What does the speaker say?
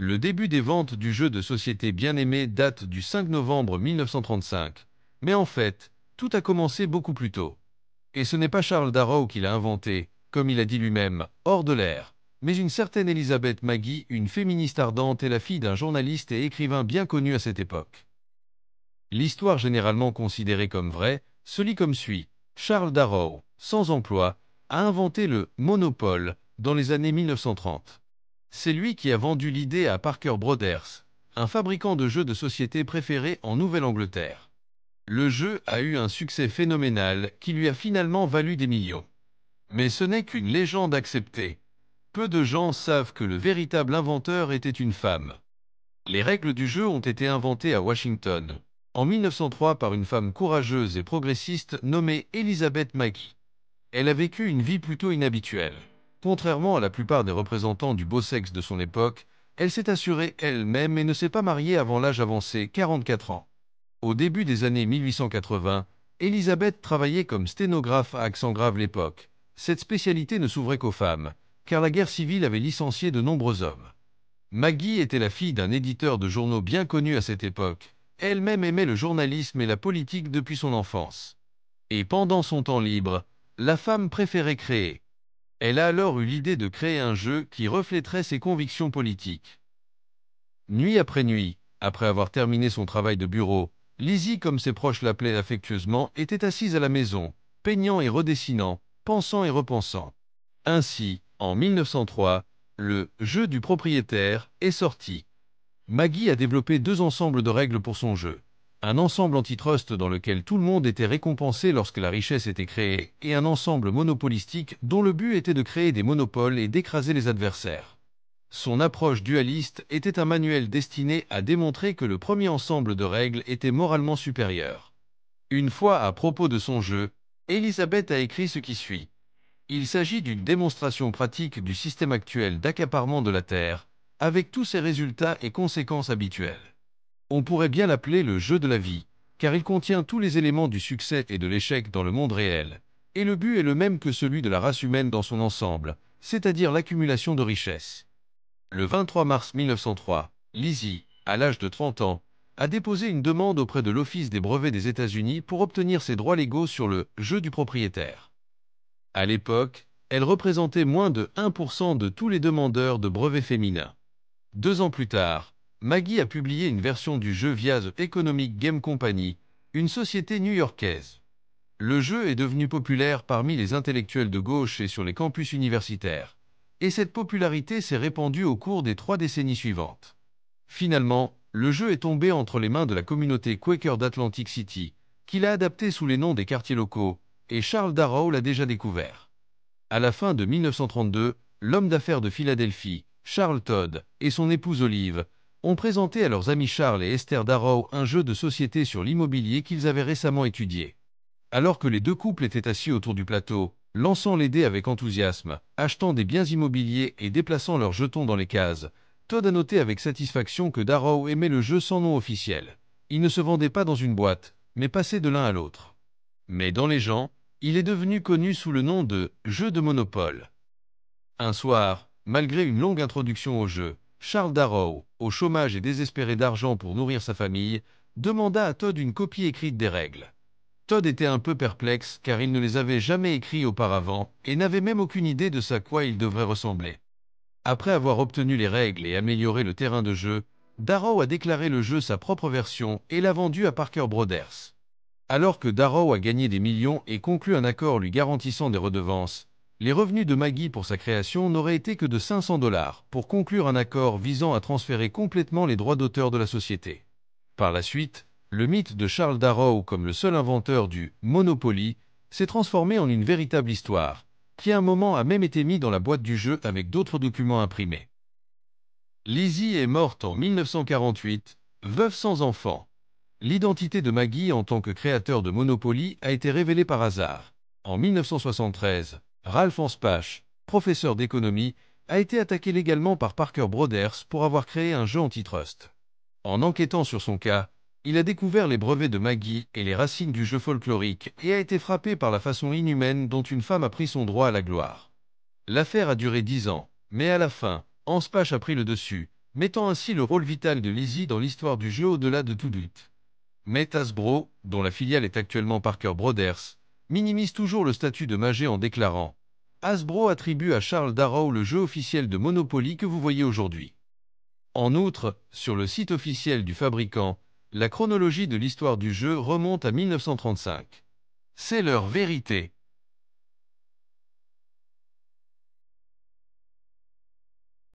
Le début des ventes du jeu de société Bien-Aimé date du 5 novembre 1935. Mais en fait, tout a commencé beaucoup plus tôt. Et ce n'est pas Charles Darrow qui l'a inventé, comme il a dit lui-même, hors de l'air, mais une certaine Elizabeth Maggie, une féministe ardente et la fille d'un journaliste et écrivain bien connu à cette époque. L'histoire généralement considérée comme vraie se lit comme suit. Charles Darrow, sans emploi, a inventé le monopole dans les années 1930. C'est lui qui a vendu l'idée à Parker Brothers, un fabricant de jeux de société préféré en Nouvelle-Angleterre. Le jeu a eu un succès phénoménal qui lui a finalement valu des millions. Mais ce n'est qu'une légende acceptée. Peu de gens savent que le véritable inventeur était une femme. Les règles du jeu ont été inventées à Washington, en 1903 par une femme courageuse et progressiste nommée Elizabeth Maggie. Elle a vécu une vie plutôt inhabituelle. Contrairement à la plupart des représentants du beau sexe de son époque, elle s'est assurée elle-même et ne s'est pas mariée avant l'âge avancé, 44 ans. Au début des années 1880, Elizabeth travaillait comme sténographe à accent grave l'époque. Cette spécialité ne s'ouvrait qu'aux femmes, car la guerre civile avait licencié de nombreux hommes. Maggie était la fille d'un éditeur de journaux bien connu à cette époque. Elle-même aimait le journalisme et la politique depuis son enfance. Et pendant son temps libre, la femme préférait créer. Elle a alors eu l'idée de créer un jeu qui reflèterait ses convictions politiques. Nuit après nuit, après avoir terminé son travail de bureau, Lizzie, comme ses proches l'appelaient affectueusement, était assise à la maison, peignant et redessinant, pensant et repensant. Ainsi, en 1903, le jeu du propriétaire est sorti. Maggie a développé deux ensembles de règles pour son jeu. Un ensemble antitrust dans lequel tout le monde était récompensé lorsque la richesse était créée, et un ensemble monopolistique dont le but était de créer des monopoles et d'écraser les adversaires. Son approche dualiste était un manuel destiné à démontrer que le premier ensemble de règles était moralement supérieur. Une fois à propos de son jeu, Elizabeth a écrit ce qui suit. Il s'agit d'une démonstration pratique du système actuel d'accaparement de la Terre, avec tous ses résultats et conséquences habituelles. On pourrait bien l'appeler le jeu de la vie, car il contient tous les éléments du succès et de l'échec dans le monde réel, et le but est le même que celui de la race humaine dans son ensemble, c'est-à-dire l'accumulation de richesses. Le 23 mars 1903, Lizzie, à l'âge de 30 ans, a déposé une demande auprès de l'Office des brevets des États-Unis pour obtenir ses droits légaux sur le jeu du propriétaire. À l'époque, elle représentait moins de 1% de tous les demandeurs de brevets féminins. 2 ans plus tard, Maggie a publié une version du jeu via The Economic Game Company, une société new-yorkaise. Le jeu est devenu populaire parmi les intellectuels de gauche et sur les campus universitaires. Et cette popularité s'est répandue au cours des 3 décennies suivantes. Finalement, le jeu est tombé entre les mains de la communauté Quaker d'Atlantic City, qui l'a adapté sous les noms des quartiers locaux, et Charles Darrow l'a déjà découvert. À la fin de 1932, l'homme d'affaires de Philadelphie, Charles Todd, et son épouse Olive, ont présenté à leurs amis Charles et Esther Darrow un jeu de société sur l'immobilier qu'ils avaient récemment étudié. Alors que les deux couples étaient assis autour du plateau, lançant les dés avec enthousiasme, achetant des biens immobiliers et déplaçant leurs jetons dans les cases, Todd a noté avec satisfaction que Darrow aimait le jeu sans nom officiel. Il ne se vendait pas dans une boîte, mais passait de l'un à l'autre. Mais dans les gens, il est devenu connu sous le nom de « jeu de Monopole ». Un soir, malgré une longue introduction au jeu, Charles Darrow, au chômage et désespéré d'argent pour nourrir sa famille, demanda à Todd une copie écrite des règles. Todd était un peu perplexe car il ne les avait jamais écrits auparavant et n'avait même aucune idée de à quoi ils devraient ressembler. Après avoir obtenu les règles et amélioré le terrain de jeu, Darrow a déclaré le jeu sa propre version et l'a vendu à Parker Brothers. Alors que Darrow a gagné des millions et conclu un accord lui garantissant des redevances, les revenus de Maggie pour sa création n'auraient été que de 500 $ pour conclure un accord visant à transférer complètement les droits d'auteur de la société. Par la suite, le mythe de Charles Darrow comme le seul inventeur du Monopoly s'est transformé en une véritable histoire, qui à un moment a même été mis dans la boîte du jeu avec d'autres documents imprimés. Lizzie est morte en 1948, veuve sans enfant. L'identité de Maggie en tant que créateur de Monopoly a été révélée par hasard. En 1973, Ralph Anspach, professeur d'économie, a été attaqué légalement par Parker Brothers pour avoir créé un jeu antitrust. En enquêtant sur son cas, il a découvert les brevets de Maggie et les racines du jeu folklorique et a été frappé par la façon inhumaine dont une femme a pris son droit à la gloire. L'affaire a duré 10 ans, mais à la fin, Anspach a pris le dessus, mettant ainsi le rôle vital de Lizzie dans l'histoire du jeu au-delà de tout doute. Mais Hasbro, dont la filiale est actuellement Parker Brothers, minimise toujours le statut de Magé en déclarant « Hasbro attribue à Charles Darrow le jeu officiel de Monopoly que vous voyez aujourd'hui ». En outre, sur le site officiel du fabricant, la chronologie de l'histoire du jeu remonte à 1935. C'est leur vérité.